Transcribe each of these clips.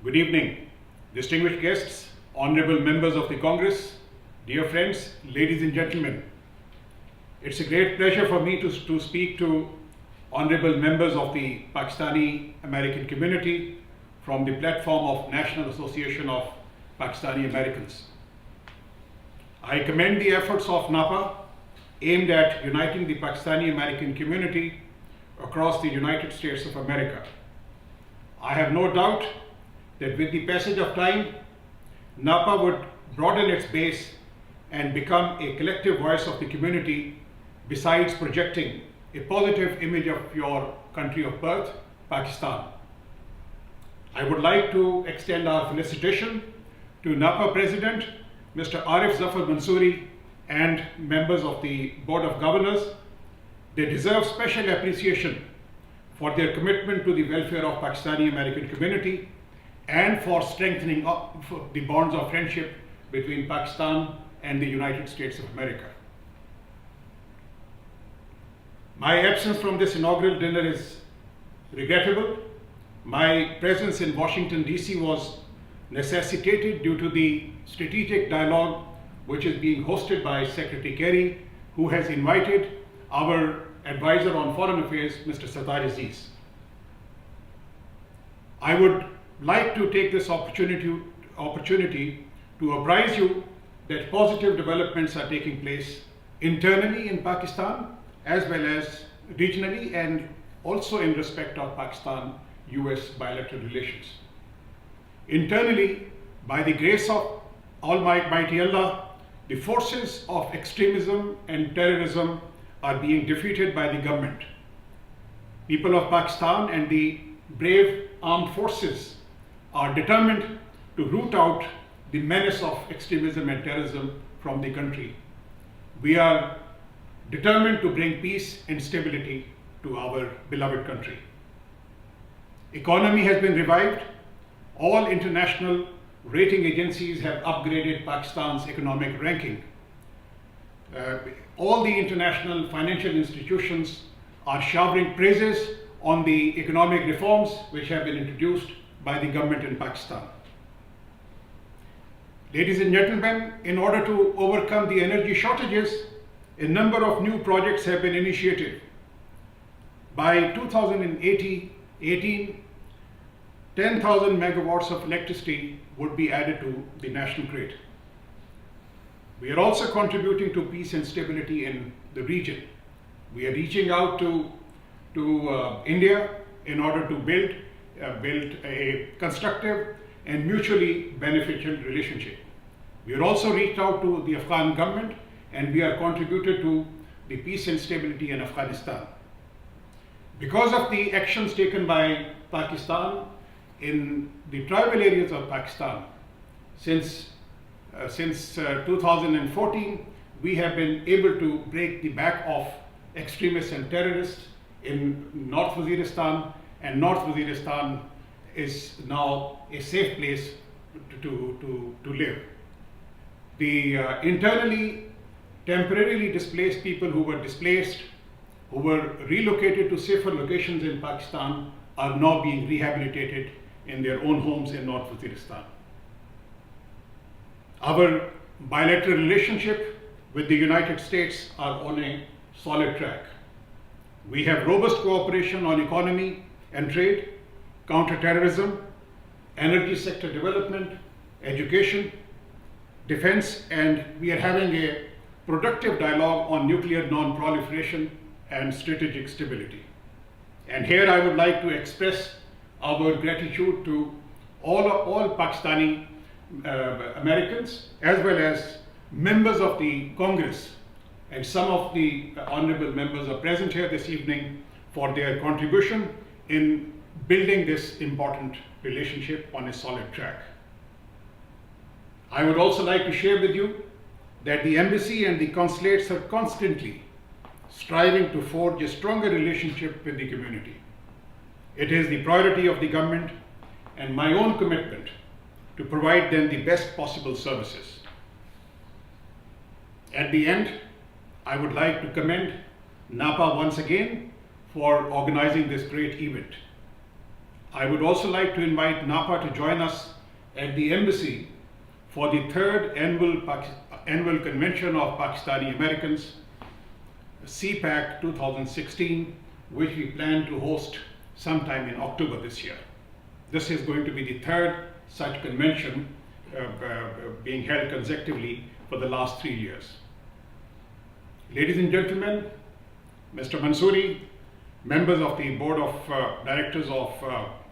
Good evening, distinguished guests, honorable members of the Congress, dear friends, ladies and gentlemen. It's a great pleasure for me to speak to honorable members of the Pakistani American community from the platform of National Association of Pakistani Americans. I commend the efforts of NAPA aimed at uniting the Pakistani American community across the United States of America. I have no doubt that with the passage of time, NAPA would broaden its base and become a collective voice of the community, besides projecting a positive image of your country of birth, Pakistan. I would like to extend our felicitation to NAPA President, Mr. Arif Zafar Mansouri, and members of the Board of Governors. They deserve special appreciation for their commitment to the welfare of Pakistani American community and for strengthening up the bonds of friendship between Pakistan and the United States of America. My absence from this inaugural dinner is regrettable. My presence in Washington, D.C. was necessitated due to the strategic dialogue which is being hosted by Secretary Kerry, who has invited our advisor on foreign affairs, Mr. Sattar Aziz. I would like to take this opportunity to apprise you that positive developments are taking place internally in Pakistan as well as regionally and also in respect of Pakistan-US bilateral relations. Internally, by the grace of Almighty Allah, the forces of extremism and terrorism are being defeated by the government. People of Pakistan and the brave armed forces are determined to root out the menace of extremism and terrorism from the country. We are determined to bring peace and stability to our beloved country. Economy has been revived. All international rating agencies have upgraded Pakistan's economic ranking. All the international financial institutions are showering praises on the economic reforms which have been introduced by the government in Pakistan. Ladies and gentlemen, in order to overcome the energy shortages, a number of new projects have been initiated. By 2018, 10,000 megawatts of electricity would be added to the national grid. We are also contributing to peace and stability in the region. We are reaching out to India in order to build a constructive and mutually beneficial relationship. We are also reached out to the Afghan government and we are contributed to the peace and stability in Afghanistan. Because of the actions taken by Pakistan in the tribal areas of Pakistan, since 2014, we have been able to break the back of extremists and terrorists in North Waziristan, and North Waziristan is now a safe place to live. The internally, temporarily displaced people who were displaced, who were relocated to safer locations in Pakistan, are now being rehabilitated in their own homes in North Waziristan. Our bilateral relationship with the United States are on a solid track. We have robust cooperation on economy and trade, counterterrorism, energy sector development, education, defense, and we are having a productive dialogue on nuclear non-proliferation and strategic stability. And here I would like to express our gratitude to all Pakistani Americans as well as members of the Congress, and some of the honorable members are present here this evening for their contribution in building this important relationship on a solid track. I would also like to share with you that the embassy and the consulates are constantly striving to forge a stronger relationship with the community. It is the priority of the government and my own commitment to provide them the best possible services. At the end, I would like to commend NAPA once again for organizing this great event. I would also like to invite NAPA to join us at the embassy for the third annual convention of Pakistani Americans, CPAC 2016, which we plan to host sometime in October this year. This is going to be the third such convention being held consecutively for the last 3 years. Ladies and gentlemen, Mr. Mansoori, members of the Board of Directors of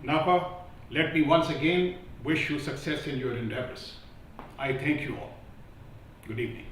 NAPA, let me once again wish you success in your endeavors. I thank you all. Good evening.